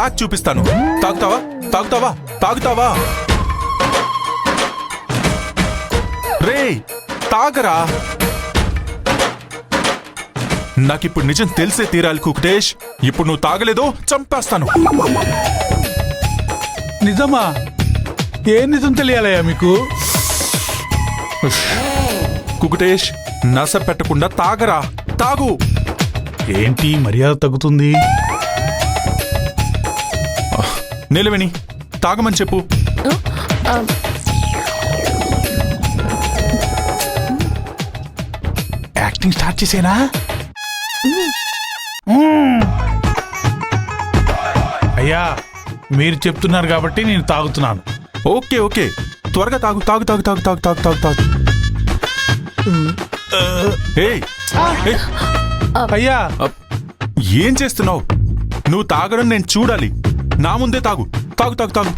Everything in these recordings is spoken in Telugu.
తాగి చూపిస్తాను. తాగుతావా తాగుతావా తాగుతావా? రే తాగరా. నాకిప్పుడు నిజం తెలిసే తీరాలి కుకుటేష్. ఇప్పుడు నువ్వు తాగలేదో చంపేస్తాను. నిజమా? ఏ నిజం తెలియాలయ్యా మీకు? కుకుటేష్ నస పెట్టకుండా తాగరా. తాగు. ఏంటి మర్యాద తగ్గుతుంది? నిలవేణి తాగమని చెప్పు. యాక్టింగ్ స్టార్ట్ చేసేనా? అయ్యా మీరు చెప్తున్నారు కాబట్టి నేను తాగుతున్నాను. ఓకే ఓకే త్వరగా తాగు తాగు తాగు తాగు తాగు తాగు తాగు తాగు. ఏయ్, ఏయ్, అయ్యా ఏం చేస్తున్నావు? నువ్వు తాగడం నేను చూడాలి. నా ముందే తాగు తాగు తాగు తాగు.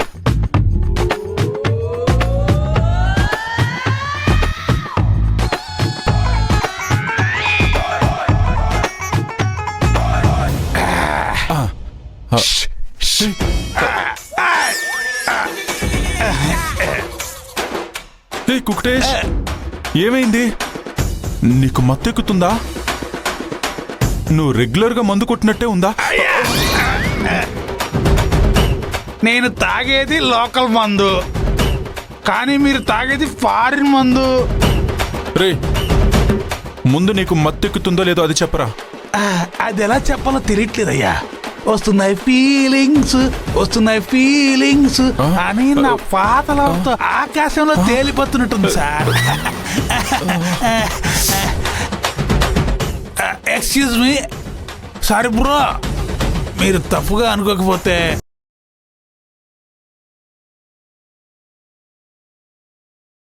కుకుటేష్ ఏమైంది? నీకు మత్తెక్కుతుందా? నువ్వు రెగ్యులర్ గా మందు కొట్టినట్టే ఉందా? నేను తాగేది లోకల్ మందు, కానీ మీరు తాగేది ఫారిన్ మందు. రే ముందు నీకు మత్తెక్కుతుందో లేదో అది చెప్పరా. అది ఎలా చెప్పాలో తెలియట్లేదయ్యా. వస్తున్నాయి ఫీలింగ్స్, వస్తున్నాయి ఫీలింగ్స్ అని నా పాతలతో ఆకాశంలో తేలిపోతున్నట్టుంది sir. Excuse me, sorry bro, మీరు తప్పుగా అనుకోకపోతే